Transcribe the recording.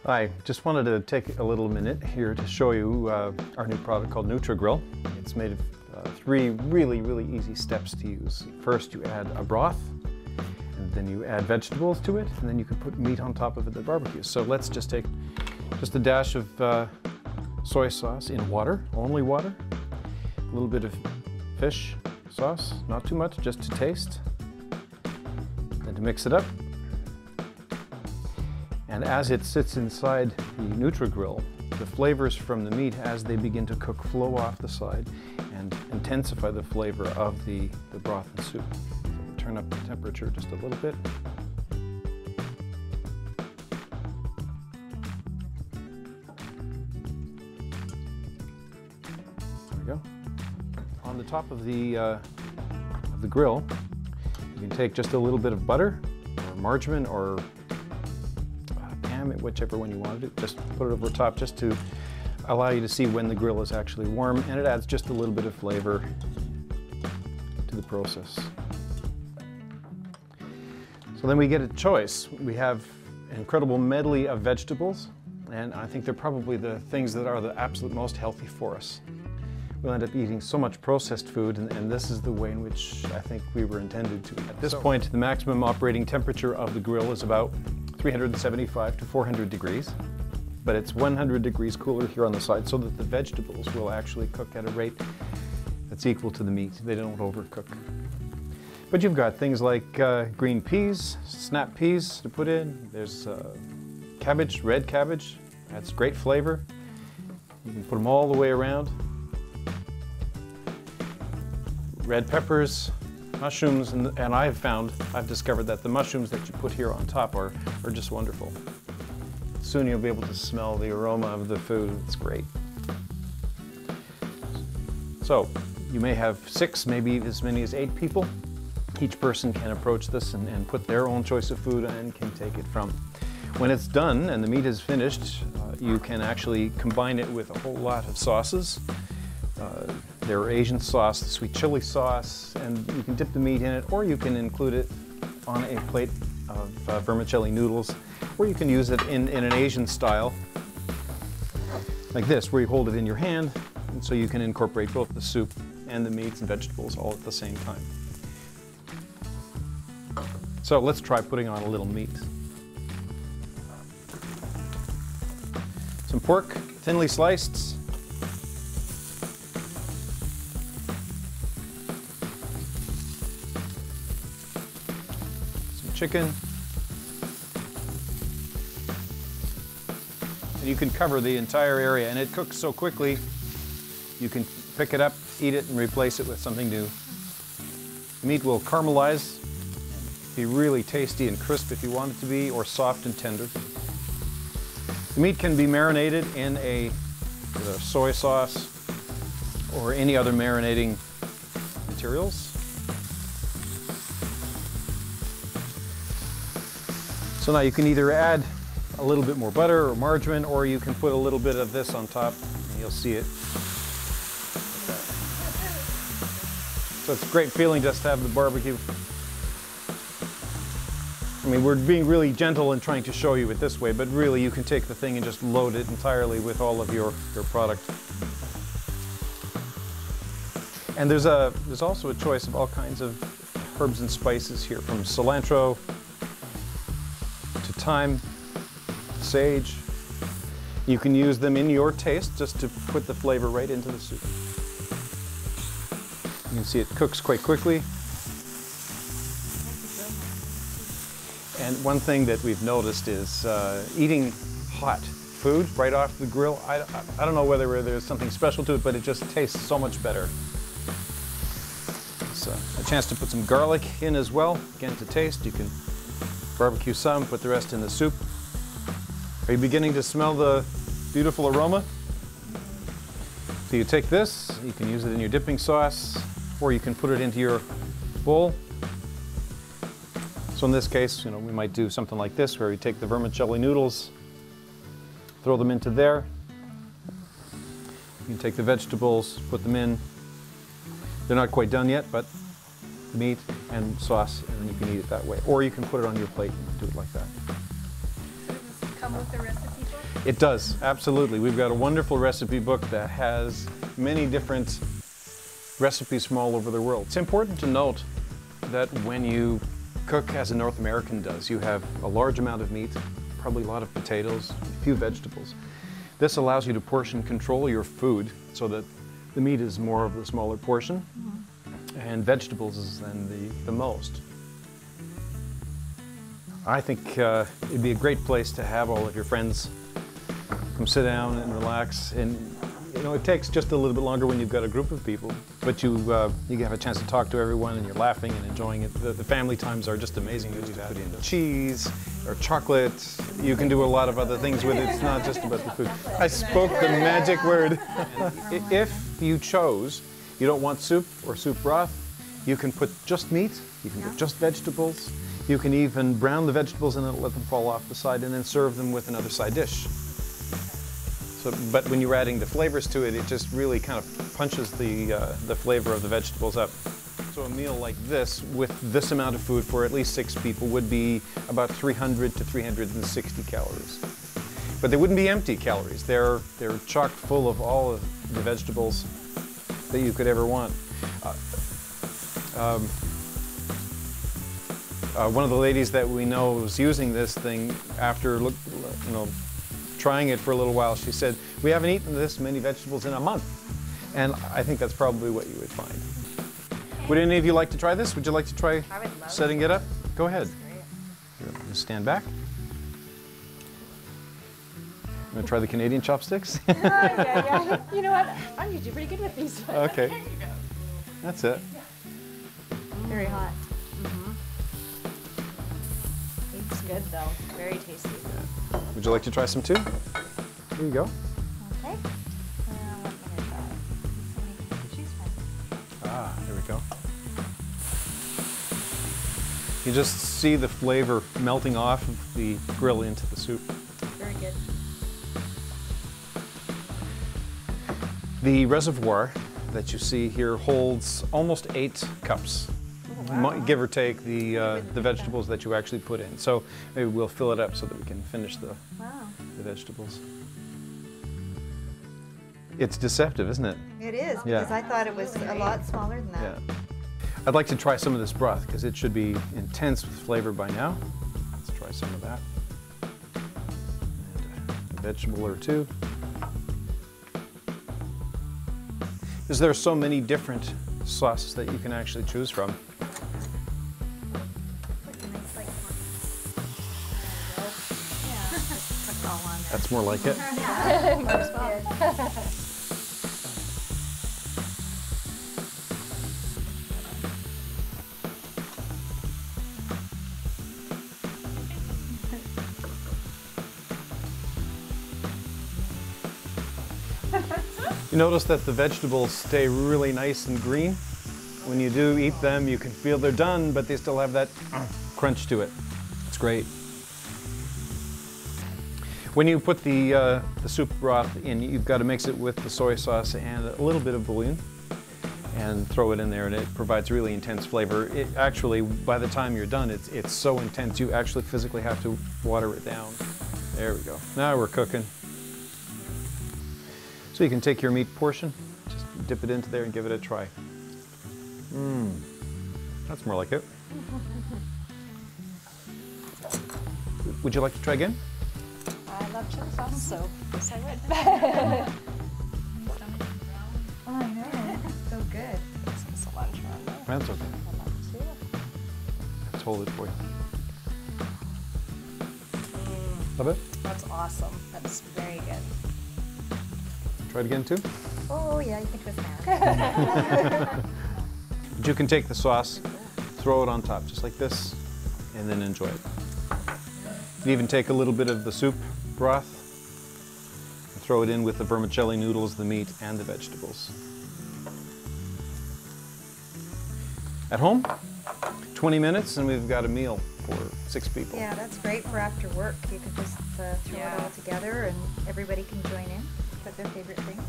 I just wanted to take a little minute here to show you our new product called Nutrigrill. It's made of three really easy steps to use. First, you add a broth, and then you add vegetables to it, and then you can put meat on top of it at the barbecue. So let's just take just a dash of soy sauce in water, only water, a little bit of fish sauce, not too much, just to taste, then to mix it up. And as it sits inside the Nutrigrill, the flavors from the meat as they begin to cook flow off the side and intensify the flavor of the broth and soup. So turn up the temperature just a little bit. There we go. On the top of the grill, you can take just a little bit of butter or margarine or whichever one you want to do. Just put it over top just to allow you to see when the grill is actually warm, and it adds just a little bit of flavor to the process. So then we get a choice. We have an incredible medley of vegetables, and I think they're probably the things that are the absolute most healthy for us. We'll end up eating so much processed food, and this is the way in which I think we were intended to. At this point, the maximum operating temperature of the grill is about 375 to 400 degrees, but it's 100 degrees cooler here on the side so that the vegetables will actually cook at a rate that's equal to the meat. They don't overcook. But you've got things like green peas, snap peas to put in. There's cabbage, red cabbage. That's great flavor. You can put them all the way around. Red peppers, mushrooms, and I've discovered that the mushrooms that you put here on top are just wonderful. Soon you'll be able to smell the aroma of the food. It's great. So you may have 6, maybe as many as 8 people. Each person can approach this and put their own choice of food and can take it from. When it's done and the meat is finished, you can actually combine it with a whole lot of sauces. There are Asian sauce, sweet chili sauce, and you can dip the meat in it, or you can include it on a plate of vermicelli noodles, or you can use it in an Asian style, like this, where you hold it in your hand, and so you can incorporate both the soup and the meats and vegetables all at the same time. So let's try putting on a little meat. Some pork, thinly sliced. Chicken, and you can cover the entire area, and it cooks so quickly you can pick it up, eat it, and replace it with something new. The meat will caramelize, be really tasty and crisp if you want it to be, or soft and tender. The meat can be marinated in a soy sauce or any other marinating materials. So now you can either add a little bit more butter or margarine, or you can put a little bit of this on top, and you'll see it. So it's a great feeling just to have the barbecue. I mean, we're being really gentle and trying to show you it this way, but really you can take the thing and just load it entirely with all of your product. And there's also a choice of all kinds of herbs and spices here, from cilantro, thyme, sage. You can use them in your taste just to put the flavor right into the soup. You can see it cooks quite quickly. And one thing that we've noticed is eating hot food right off the grill. I don't know whether there's something special to it, but it just tastes so much better. So a chance to put some garlic in as well, again to taste. You can barbecue some, put the rest in the soup. Are you beginning to smell the beautiful aroma? So you take this, you can use it in your dipping sauce, or you can put it into your bowl. So in this case, we might do something like this, where we take the vermicelli noodles, throw them into there. You can take the vegetables, put them in. They're not quite done yet, but meat and sauce, and then you can eat it that way. Or you can put it on your plate and do it like that. Does this come with the recipe for It does, absolutely. We've got a wonderful recipe book that has many different recipes from all over the world. It's important to note that when you cook as a North American does, you have a large amount of meat, probably a lot of potatoes, a few vegetables. This allows you to portion control your food so that the meat is more of the smaller portion and vegetables is then the most. I think it'd be a great place to have all of your friends come sit down and relax. And you know, it takes just a little bit longer when you've got a group of people, but you have a chance to talk to everyone and you're laughing and enjoying it. The family times are just amazing. You put in cheese or chocolate. You can do a lot of other things with it. It's not just about the food. I spoke the magic word. If you chose, you don't want soup or soup broth, you can put just meat, you can put just vegetables. You can even brown the vegetables and then let them fall off the side and then serve them with another side dish. But when you're adding the flavors to it, it just really kind of punches the flavor of the vegetables up. So a meal like this, with this amount of food for at least 6 people, would be about 300 to 360 calories. But they wouldn't be empty calories. They're chocked full of all of the vegetables that you could ever want. One of the ladies that we know was using this thing after trying it for a little while. She said, "We haven't eaten this many vegetables in a month." And I think that's probably what you would find. Would any of you like to try this? Would you like to try setting it up? Go ahead. Just stand back. I'm going to try the Canadian chopsticks. Yeah. You know what? I'm usually pretty good with these. Okay. There you go. That's it. Very hot. It's good though. Very tasty. Would you like to try some too? Here you go. Okay. What am I going to try? So many things to choose from. Ah, there we go. You just see the flavor melting off of the grill into the soup. Very good. The reservoir that you see here holds almost 8 cups. Wow. Give or take the vegetables that you actually put in. So maybe we'll fill it up so that we can finish the vegetables. It's deceptive, isn't it? It is, because I thought it was a lot smaller than that. Yeah. I'd like to try some of this broth because it should be intense with flavor by now. Let's try some of that. And a vegetable or two. Because there are so many different sauces that you can actually choose from. That's more like it. You notice that the vegetables stay really nice and green. When you do eat them, you can feel they're done, but they still have that crunch to it. It's great. When you put the soup broth in, you've got to mix it with the soy sauce and a little bit of bouillon and throw it in there, and it provides really intense flavor. It actually, by the time you're done, it's so intense you actually physically have to water it down. There we go. Now we're cooking. So you can take your meat portion, just dip it into there and give it a try. That's more like it. Would you like to try again? I love chili sauce, so yes I would. Oh, I know. So good. Some cilantro on there. That's okay. Let's hold it for you. Love it? That's awesome. That's very good. Try it again too? Oh, yeah, you can twist that. But you can take the sauce, throw it on top just like this, and then enjoy it. You can even take a little bit of the soup broth and throw it in with the vermicelli noodles, the meat, and the vegetables. At home, 20 minutes and we've got a meal for 6 people. Yeah, that's great for after work. You can just throw it all together and everybody can join in, put their favorite things.